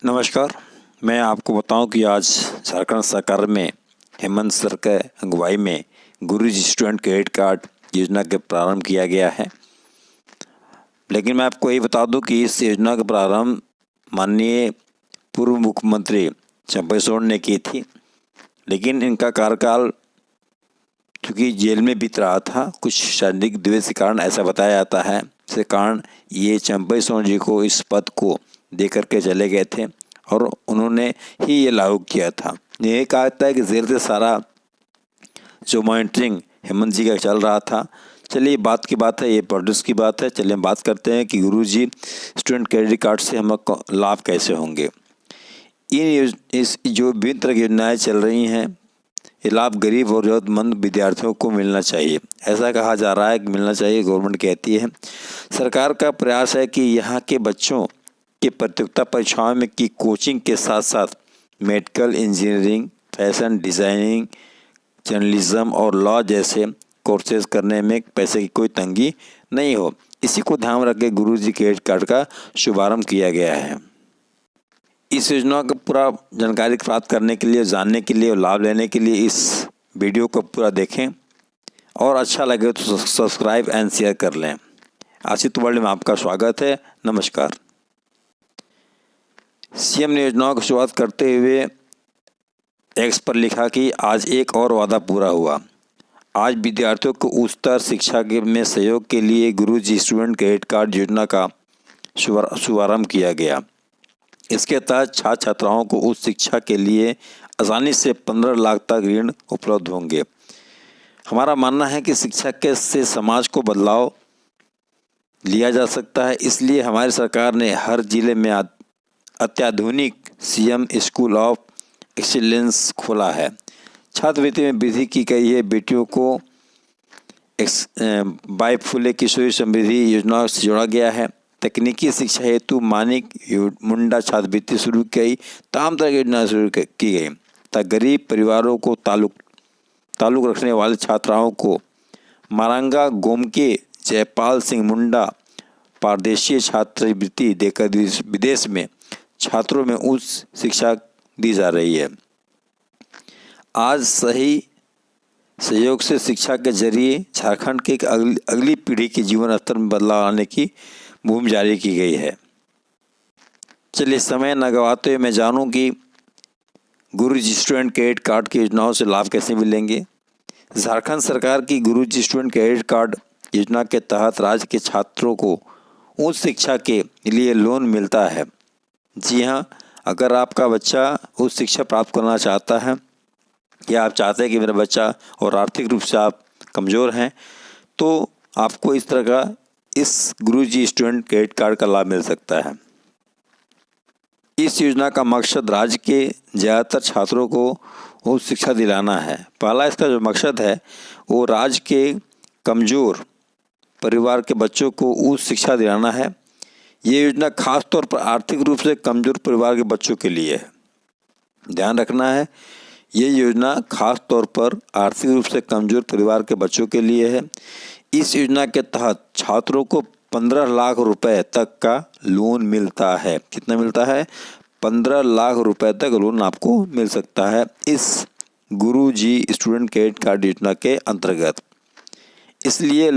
नमस्कार। मैं आपको बताऊं कि आज झारखंड सरकार में हेमंत सर के अगुवाई में गुरुजी स्टूडेंट क्रेडिट कार्ड योजना के प्रारंभ किया गया है। लेकिन मैं आपको ये बता दूं कि इस योजना का प्रारंभ माननीय पूर्व मुख्यमंत्री चंपई सोरेन ने की थी, लेकिन इनका कार्यकाल चूँकि जेल में बीत रहा था, कुछ शारीरिक द्वेष के कारण ऐसा बताया जाता है, जिसके कारण ये चंपई सोरेन जी को इस पद को दे करके चले गए थे और उन्होंने ही ये लागू किया था। ये कहा जाता है कि जेल से सारा जो मॉनिटरिंग हेमंत जी का चल रहा था। चलिए बात की बात है, ये प्रोड्यूस की बात है। चलिए हम बात करते हैं कि गुरुजी स्टूडेंट क्रेडिट कार्ड से हमको लाभ कैसे होंगे। इस जो विभिन्न तरह की योजनाएँ चल रही हैं, ये लाभ गरीब और ज़रूरतमंद विद्यार्थियों को मिलना चाहिए। ऐसा कहा जा रहा है कि मिलना चाहिए, गवर्नमेंट कहती है। सरकार का प्रयास है कि यहाँ के बच्चों की प्रतियोगिता परीक्षाओं में की कोचिंग के साथ साथ medical, engineering, fashion designing, journalism और लॉ जैसे कोर्सेज करने में पैसे की कोई तंगी नहीं हो। इसी को ध्यान रख के गुरुजी क्रेडिट कार्ड का शुभारंभ किया गया है। इस योजना का पूरा जानकारी प्राप्त करने के लिए, जानने के लिए और लाभ लेने के लिए इस वीडियो को पूरा देखें और अच्छा लगे तो सब्सक्राइब एंड शेयर कर लें। आशित वर्ल्ड में आपका स्वागत है। नमस्कार। सीएम ने योजनाओं की शुरुआत करते हुए एक्स पर लिखा कि आज एक और वादा पूरा हुआ। आज विद्यार्थियों को उच्चतर शिक्षा में सहयोग के लिए गुरुजी स्टूडेंट क्रेडिट कार्ड योजना का शुभारंभ किया गया। इसके तहत छात्र छात्राओं को उच्च शिक्षा के लिए आसानी से 15 लाख तक ऋण उपलब्ध होंगे। हमारा मानना है कि शिक्षा के से समाज को बदलाव लिया जा सकता है, इसलिए हमारी सरकार ने हर जिले में अत्याधुनिक सीएम स्कूल ऑफ एक्सीलेंस खोला है। छात्रवृत्ति में वृद्धि की गई है। बेटियों को बाई फुले किशोरी समृद्धि योजना से जोड़ा गया है। तकनीकी शिक्षा हेतु मानिक मुंडा छात्रवृत्ति शुरू की गई। तमाम तरह की योजना शुरू की गई ताकि गरीब परिवारों को ताल्लुक रखने वाले छात्राओं को मारंगा गोमके जयपाल सिंह मुंडा पारदेशीय छात्रवृत्ति देकर विदेश में छात्रों में उच्च शिक्षा दी जा रही है। आज सही सहयोग से शिक्षा के जरिए झारखंड के अगली पीढ़ी के जीवन स्तर में बदलाव लाने की मुहिम जारी की गई है। चलिए समय न गवाते हुए मैं जानूं कि गुरुजी स्टूडेंट क्रेडिट कार्ड की योजनाओं से लाभ कैसे मिलेंगे। झारखंड सरकार की गुरुजी स्टूडेंट क्रेडिट कार्ड योजना के तहत राज्य के छात्रों को उच्च शिक्षा के लिए लोन मिलता है। जी हाँ, अगर आपका बच्चा उच्च शिक्षा प्राप्त करना चाहता है या आप चाहते हैं कि मेरा बच्चा और आर्थिक रूप से आप कमज़ोर हैं, तो आपको इस तरह का इस गुरुजी स्टूडेंट क्रेडिट कार्ड का लाभ मिल सकता है। इस योजना का मकसद राज्य के ज़्यादातर छात्रों को उच्च शिक्षा दिलाना है। पहला इसका जो मकसद है वो राज्य के कमज़ोर परिवार के बच्चों को उच्च शिक्षा दिलाना है। ये योजना खास तौर पर आर्थिक रूप से कमज़ोर परिवार के बच्चों के लिए है। ध्यान रखना है, ये योजना खास तौर पर आर्थिक रूप से कमज़ोर परिवार के बच्चों के लिए है। इस योजना के तहत छात्रों को 15 लाख रुपए तक का लोन मिलता है। कितना मिलता है? 15 लाख रुपए तक लोन आपको मिल सकता है इस गुरुजी स्टूडेंट क्रेडिट कार्ड योजना के अंतर्गत। इसलिए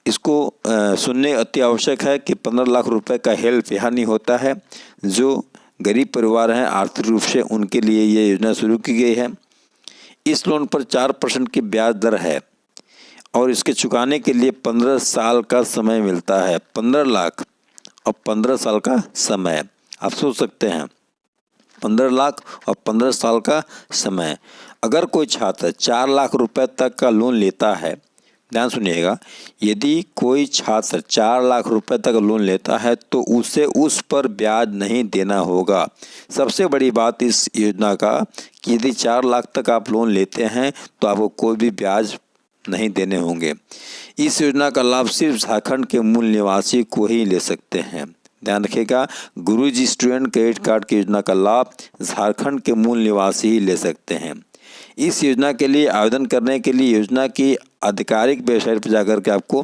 इसको सुनने अति आवश्यक है कि 15 लाख रुपए का हेल्प यहाँ नहीं होता है। जो गरीब परिवार हैं आर्थिक रूप से, उनके लिए ये योजना शुरू की गई है। इस लोन पर 4% की ब्याज दर है और इसके चुकाने के लिए 15 साल का समय मिलता है। 15 लाख और 15 साल का समय, आप सोच सकते हैं, 15 लाख और 15 साल का समय। अगर कोई छात्र 4 लाख रुपए तक का लोन लेता है, ध्यान सुनिएगा, यदि कोई छात्र 4 लाख रुपए तक लोन लेता है तो उसे उस पर ब्याज नहीं देना होगा। सबसे बड़ी बात इस योजना का कि यदि 4 लाख तक आप लोन लेते हैं तो आपको कोई भी ब्याज नहीं देने होंगे। इस योजना का लाभ सिर्फ झारखंड के मूल निवासी को ही ले सकते हैं। ध्यान रखिएगा, गुरुजी स्टूडेंट क्रेडिट कार्ड की योजना का लाभ झारखंड के मूल निवासी ही ले सकते हैं। इस योजना के लिए आवेदन करने के लिए योजना की आधिकारिक वेबसाइट पर जाकर के आपको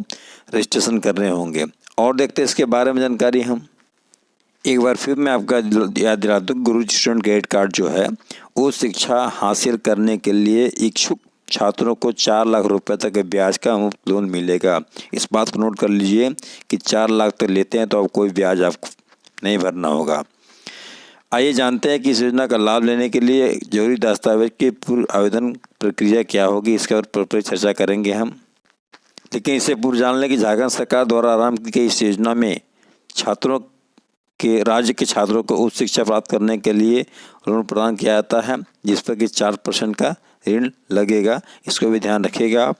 रजिस्ट्रेशन करने होंगे। और देखते हैं इसके बारे में जानकारी हम। एक बार फिर मैं आपका याद दिला दूँ, गुरुजी स्टूडेंट क्रेडिट कार्ड जो है वो शिक्षा हासिल करने के लिए इच्छुक छात्रों को 4 लाख रुपए तक के ब्याज का मुफ्त लोन मिलेगा। इस बात को नोट कर लीजिए कि 4 लाख तक लेते हैं तो अब कोई ब्याज आपको नहीं भरना होगा। आइए जानते हैं कि इस योजना का लाभ लेने के लिए जरूरी दस्तावेज की पूर्व आवेदन प्रक्रिया क्या होगी, इसके ऊपर चर्चा करेंगे हम। लेकिन इससे पूर्व जान लें कि झारखंड सरकार द्वारा आरंभ की गई इस योजना में राज्य के छात्रों को उच्च शिक्षा प्राप्त करने के लिए लोन प्रदान किया जाता है, जिस पर कि 4% का ऋण लगेगा। इसको भी ध्यान रखिएगा आप।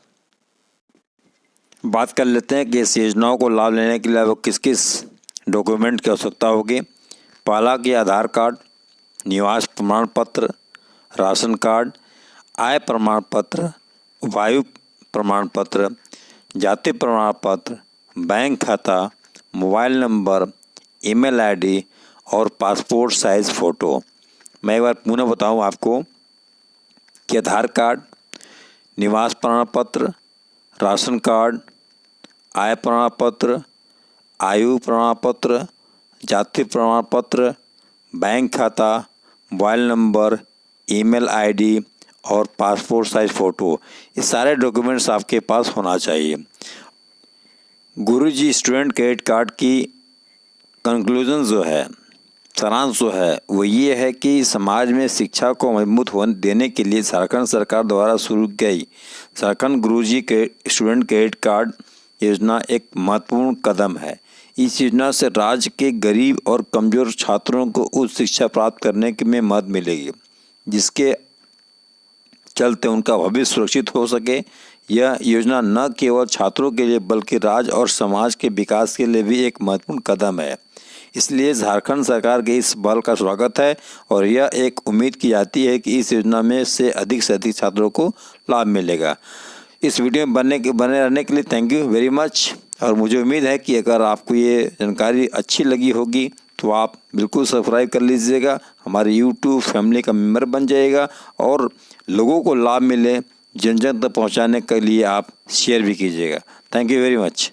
बात कर लेते हैं कि इस योजनाओं को लाभ लेने के लिए आपको किस किस डॉक्यूमेंट की आवश्यकता होगी। पहला कि आधार कार्ड, निवास प्रमाण पत्र, राशन कार्ड, आय प्रमाण पत्र, वायु प्रमाण पत्र, जाति प्रमाण पत्र, बैंक खाता, मोबाइल नंबर, ईमेल आईडी और पासपोर्ट साइज फ़ोटो। मैं एक बार पुनः बताऊं आपको कि आधार कार्ड, निवास प्रमाण पत्र, राशन कार्ड, आय प्रमाण पत्र, आयु प्रमाण पत्र, जाति प्रमाण पत्र, बैंक खाता, मोबाइल नंबर, ईमेल आईडी और पासपोर्ट साइज फ़ोटो, ये सारे डॉक्यूमेंट्स आपके पास होना चाहिए। गुरुजी स्टूडेंट क्रेडिट कार्ड की कंक्लूजन जो है, सारांश जो है वो ये है कि समाज में शिक्षा को मजबूत होने देने के लिए झारखंड सरकार द्वारा शुरू की गई झारखंड गुरुजी के स्टूडेंट क्रेडिट कार्ड योजना एक महत्वपूर्ण कदम है। इस योजना से राज्य के गरीब और कमज़ोर छात्रों को उच्च शिक्षा प्राप्त करने में मदद मिलेगी, जिसके चलते उनका भविष्य सुरक्षित हो सके। यह योजना न केवल छात्रों के लिए बल्कि राज्य और समाज के विकास के लिए भी एक महत्वपूर्ण कदम है। इसलिए झारखंड सरकार के इस पहल का स्वागत है और यह एक उम्मीद की जाती है कि इस योजना में से अधिक छात्रों को लाभ मिलेगा। इस वीडियो में बने रहने के लिए थैंक यू वेरी मच। और मुझे उम्मीद है कि अगर आपको ये जानकारी अच्छी लगी होगी तो आप बिल्कुल सब्सक्राइब कर लीजिएगा, हमारे YouTube फैमिली का मेंबर बन जाइएगा और लोगों को लाभ मिले जन जन तक पहुँचाने के लिए आप शेयर भी कीजिएगा। Thank you very much.